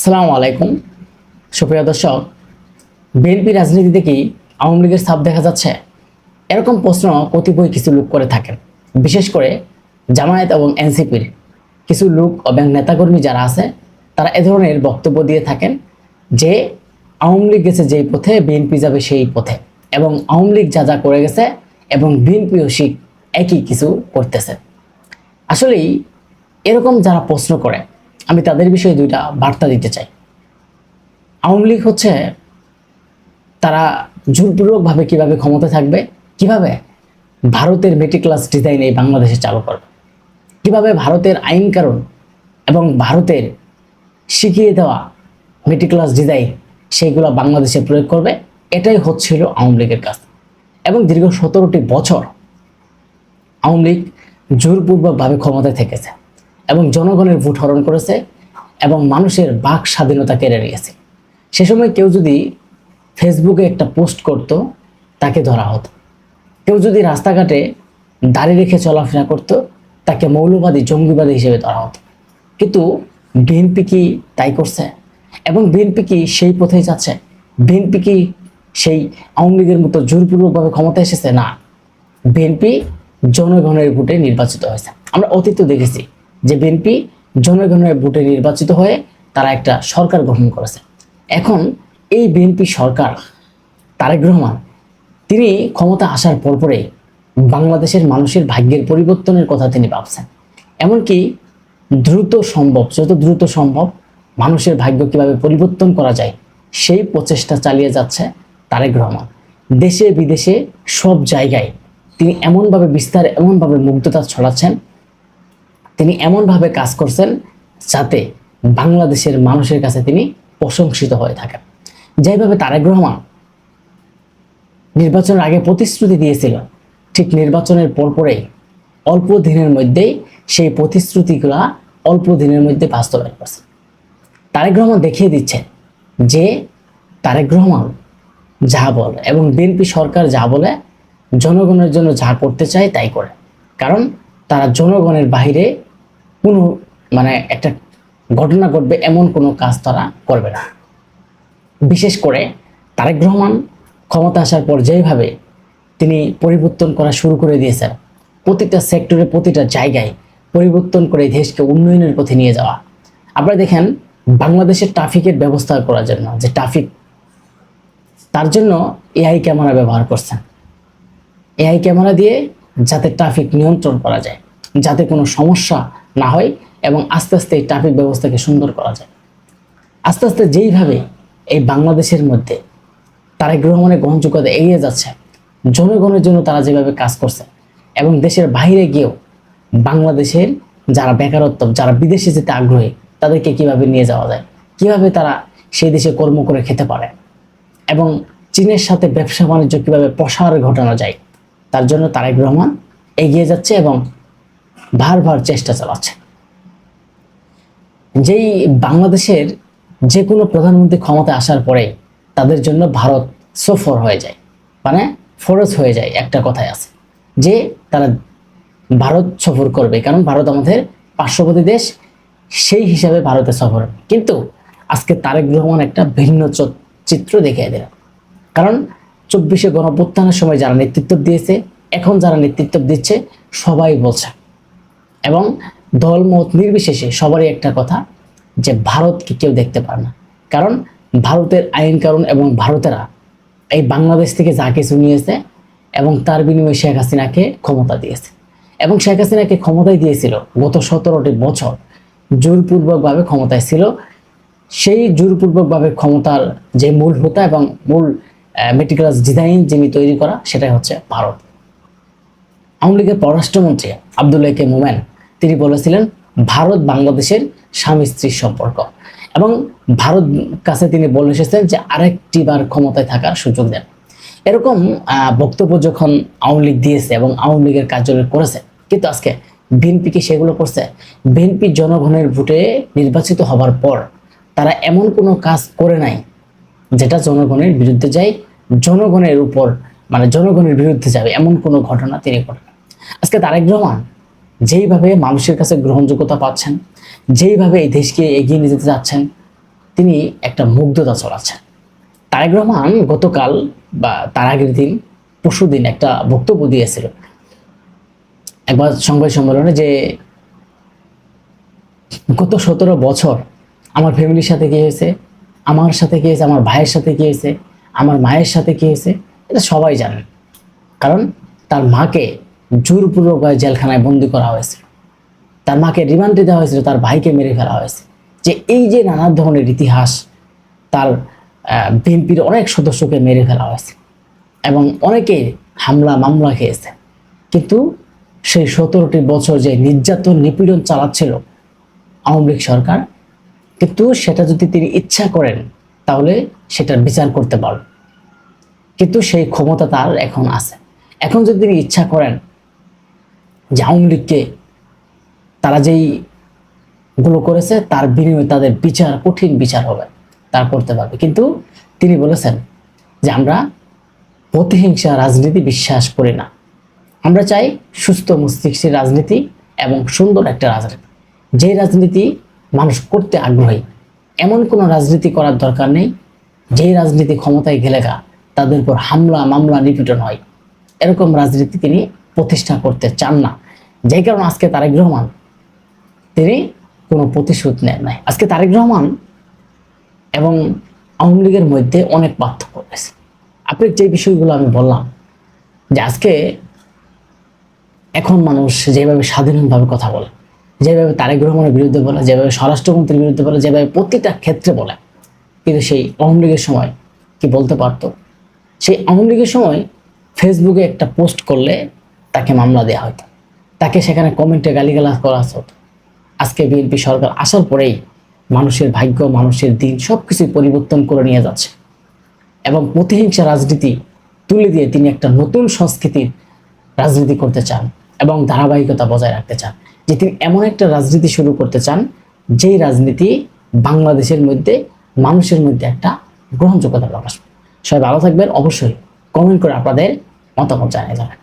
আসসালামু আলাইকুম সুপ্রিয় দর্শক, বিএনপি রাজনীতিতে কি আওয়ামী লীগের ছাপ দেখা যাচ্ছে? এরকম প্রশ্ন কতিপয় কিছু লোক করে থাকেন। বিশেষ করে জামায়াত এবং এনসিপির কিছু লোক এবং নেতাকর্মী যারা আছে তারা এ ধরনের বক্তব্য দিয়ে থাকেন যে আওয়ামী লীগ গেছে যেই পথে বিএনপি যাবে সেই পথে, এবং আওয়ামী লীগ যা যা করে গেছে এবং বিএনপিও ঠিক একই কিছু করতেছে। আসলেই এরকম যারা প্রশ্ন করে আমি তাদের বিষয়ে দুইটা বার্তা দিতে চাই। আওয়ামী লীগ হচ্ছে তারা জোরপূর্বকভাবে কিভাবে ক্ষমতা থাকবে, কিভাবে ভারতের মেটিকুলাস ডিজাইন এই বাংলাদেশে চালু করবে, কিভাবে ভারতের আইন কানুন এবং ভারতের শিখিয়ে দেওয়া মেটিকুলাস ডিজাইন সেইগুলো বাংলাদেশে প্রয়োগ করবে, এটাই হচ্ছিল আওয়ামী লীগের কাজ। এবং দীর্ঘ 17টি বছর আওয়ামী লীগ জোরপূর্বকভাবে ক্ষমতায় থেকেছে এবং জনগণের ভোট হরণ করেছে এবং মানুষের বাক স্বাধীনতা কেড়ে নিয়েছে। সে সময় কেউ যদি ফেসবুকে একটা পোস্ট করত তাকে ধরা হতো, কেউ যদি রাস্তাঘাটে দাড়ি রেখে চলাফেরা করত তাকে মৌলবাদী জঙ্গিবাদী হিসেবে ধরা হতো। কিন্তু বিএনপি কি তাই করছে? এবং বিএনপি কি সেই পথেই যাচ্ছে? বিএনপি কি সেই আওয়ামী লীগের মতো জোরপূর্বকভাবে ক্ষমতায় এসেছে? না, বিএনপি জনগণের ভোটে নির্বাচিত হয়েছে। আমরা অতীতে দেখেছি যে বিএনপি জনগণের ভোটে নির্বাচিত হয়ে তারা একটা সরকার গঠন করেছে। এখন এই বিএনপি সরকার, তারেক রহমান, তিনি ক্ষমতা আসার পরপরেই বাংলাদেশের মানুষের ভাগ্যের পরিবর্তনের কথা তিনি ভাবছেন। এমনকি যত দ্রুত সম্ভব মানুষের ভাগ্য কিভাবে পরিবর্তন করা যায় সেই প্রচেষ্টা চালিয়ে যাচ্ছে তারেক রহমান। দেশে বিদেশে সব জায়গায় তিনি এমনভাবে বিস্তার, এমনভাবে মুগ্ধতা ছড়াচ্ছেন, তিনি এমনভাবে কাজ করছেন যাতে বাংলাদেশের মানুষের কাছে তিনি প্রশংসিত হয়ে থাকেন। যেভাবে তারেক রহমান নির্বাচনের আগে প্রতিশ্রুতি দিয়েছিল, ঠিক নির্বাচনের পরপরেই অল্প দিনের মধ্যেই সেই প্রতিশ্রুতিগুলা অল্প দিনের মধ্যে বাস্তবায়ন করছে। তারেক রহমান দেখিয়ে দিচ্ছে যে তারেক রহমান যা বলে এবং বিএনপি সরকার যা বলে, জনগণের জন্য যা করতে চায় তাই করে। কারণ তারা জনগণের বাইরে কোনো একটা ঘটনা ঘটবে এমন কোনো কাজ তারা করবে না। বিশেষ করে তারেক রহমান ক্ষমতা আসার পর যেভাবে তিনি পরিবর্তন করা শুরু করে দিয়েছেন, প্রতিটা সেক্টরে প্রতিটা জায়গায় পরিবর্তন করে দেশকে উন্নয়নের পথে নিয়ে যাওয়া। আপনারা দেখেন বাংলাদেশের ট্রাফিকের ব্যবস্থা করার জন্য যে ট্রাফিক, তার জন্য এআই ক্যামেরা ব্যবহার করছেন। এআই ক্যামেরা দিয়ে যাতে ট্রাফিক নিয়ন্ত্রণ করা যায়, যাতে কোনো সমস্যা না হয় এবং আস্তে আস্তে এই ট্রাফিক ব্যবস্থাকে সুন্দর করা যায়। আস্তে আস্তে যেইভাবে এই বাংলাদেশের মধ্যে তারেক রহমানের গ্রহণযোগ্যতা এগিয়ে যাচ্ছে, জনগণের জন্য তারা যেভাবে কাজ করছে এবং দেশের বাইরে গিয়েও বাংলাদেশের যারা বেকারত্ব, যারা বিদেশে যেতে আগ্রহী তাদেরকে কিভাবে নিয়ে যাওয়া যায়, কিভাবে তারা সেই দেশে কর্ম করে খেতে পারে এবং চীনের সাথে ব্যবসা বাণিজ্য কিভাবে প্রসার ঘটানো যায়, তার জন্য তারেক রহমান এগিয়ে যাচ্ছে এবং বারবার চেষ্টা চালাচ্ছে। যেই বাংলাদেশের যে কোনো প্রধানমন্ত্রী ক্ষমতায় আসার পরেই তাদের জন্য ভারত সফর হয়ে যায়, ফরজ হয়ে যায়। একটা কথাই আছে যে তারা ভারত সফর করবে, কারণ ভারত আমাদের পার্শ্ববর্তী দেশ, সেই হিসাবে ভারতে সফর। কিন্তু আজকে তারেক রহমান একটা ভিন্ন চিত্র দেখিয়ে দিলেন। কারণ 24শে গণঅভ্যুত্থানের সময় যারা নেতৃত্ব দিয়েছে, এখন যারা নেতৃত্ব দিচ্ছে, সবাই বলছে এবং দলমত নির্বিশেষে সবারই একটা কথা যে ভারতকে কেউ দেখতে পারে না। কারণ ভারতের আইন কানুন এবং ভারতেরা এই বাংলাদেশ থেকে যা কিছু নিয়েছে এবং তার বিনিময়ে শেখ হাসিনাকে ক্ষমতা দিয়েছে। এবং শেখ হাসিনাকে ক্ষমতায় দিয়েছিল গত 17টি বছর জোরপূর্বকভাবে ক্ষমতায় ছিল। সেই জোরপূর্বকভাবে ক্ষমতার যে মূল হোতা এবং মূল মেটিকুলাস ডিজাইন যিনি তৈরি করা, সেটাই হচ্ছে ভারত। আওয়ামী লীগের পররাষ্ট্রমন্ত্রী আব্দুল্লাহ কে মোমেন তিনি বলেছিলেন ভারত বাংলাদেশের স্বামী স্ত্রীর সম্পর্ক, এবং ভারত কাছে তিনি বলে এসেছেন যে আরেকটি বার ক্ষমতায় থাকার সুযোগ দেন। এরকম বক্তব্য যখন আওয়ামী লীগ দিয়েছে এবং আওয়ামী লীগের কার্যালয় করেছে, কিন্তু আজকে বিএনপি কি সেগুলো করছে? বিএনপি জনগণের ভোটে নির্বাচিত হবার পর তারা এমন কোনো কাজ করে নাই যেটা জনগণের বিরুদ্ধে যায়, জনগণের উপর জনগণের বিরুদ্ধে যাবে এমন কোনো ঘটনা তিনি করেন। আজকে তারেক রহমান যেইভাবে মানুষের কাছে গ্রহণযোগ্যতা পাচ্ছেন, যেইভাবে এই দেশকে এগিয়ে নিয়ে যেতে যাচ্ছেন, তিনি একটা মুগ্ধতা ছড়াচ্ছেন। তারেক রহমান গতকাল বা তার আগের দিন পরশুদিন একটা বক্তব্য দিয়েছিল একবার সংবাদ সম্মেলনে, যে গত 17 বছর আমার ফ্যামিলির সাথে কি হয়েছে, আমার সাথে কি হয়েছে, আমার ভাইয়ের সাথে কি হয়েছে, আমার মায়ের সাথে কি হয়েছে, এটা সবাই জানেন। কারণ তার মাকে জোরপূর্বক জেলখানায় বন্দি করা হয়েছিল, তার মাকে রিমান্ডে দেওয়া হয়েছিল, তার ভাইকে মেরে ফেলা হয়েছে। যে এই যে নানা ধরনের ইতিহাস, তার বিএনপির অনেক সদস্যকে মেরে ফেলা হয়েছে এবং অনেকে হামলা মামলা খেয়েছে। কিন্তু সেই 17টি বছর যে নির্যাতন নিপীড়ন চালাচ্ছিল আওয়ামী লীগ সরকার, কিন্তু সেটা যদি তিনি ইচ্ছা করেন তাহলে সেটার বিচার করতে পারবেন। কিন্তু সেই ক্ষমতা তার এখন আছে। এখন যদি তিনি ইচ্ছা করেন যে আওয়ামী লীগকে তারা যেই গুলো করেছে তার বিনিময়ে তাদের বিচার, কঠিন বিচার হবে, তারা করতে পারবে। কিন্তু তিনি বলেছেন যে আমরা প্রতিহিংসা রাজনীতি বিশ্বাস করি না, আমরা চাই সুস্থ মস্তিষ্কের রাজনীতি এবং সুন্দর একটা রাজনীতি, যে রাজনীতি মানুষ করতে আগ্রহী। এমন কোনো রাজনীতি করার দরকার নেই যে রাজনীতি ক্ষমতায় গেলে তাদের উপর হামলা মামলা নিপীড়ন হয়। এরকম রাজনীতি তিনি প্রতিষ্ঠা করতে চান না। যেই কারণে আজকে তারেক রহমান তিনি কোনো প্রতিশোধ নেন নাই। আজকে তারেক রহমান এবং আওয়ামী লীগের মধ্যে অনেক পার্থক্য রয়েছে। আপনি যে বিষয়গুলো আমি বললাম, যে আজকে এখন মানুষ যেভাবে স্বাধীনভাবে কথা বলে, যেভাবে তারেক রহমানের বিরুদ্ধে বলে, যেভাবে স্বরাষ্ট্রমন্ত্রীর বিরুদ্ধে বলে, যেভাবে প্রতিটা ক্ষেত্রে বলে, কিন্তু সেই আওয়ামী লীগের সময় কি বলতে পারতো? সেই আওয়ামী লীগের সময় ফেসবুকে একটা পোস্ট করলে তাকে মামলা দেওয়া হতো, তাকে সেখানে কমেন্টে গালিগালাজ করা হতো। আজকে বিএনপি সরকার আসার পরেই মানুষের ভাগ্য, মানুষের দিন সবকিছু পরিবর্তন করে নিয়ে যাচ্ছে এবং প্রতিহিংসা রাজনীতি তুলে দিয়ে তিনি একটা নতুন সংস্কৃতির রাজনীতি করতে চান এবং ধারাবাহিকতা বজায় রাখতে চান। যে তিনি এমন একটা রাজনীতি শুরু করতে চান যেই রাজনীতি বাংলাদেশের মধ্যে মানুষের মধ্যে একটা গ্রহণযোগ্যতা প্রকাশ পায়। সবাই ভালো থাকবেন, অবশ্যই কমেন্ট করে আপনাদের মতামত জানিয়ে যাবেন।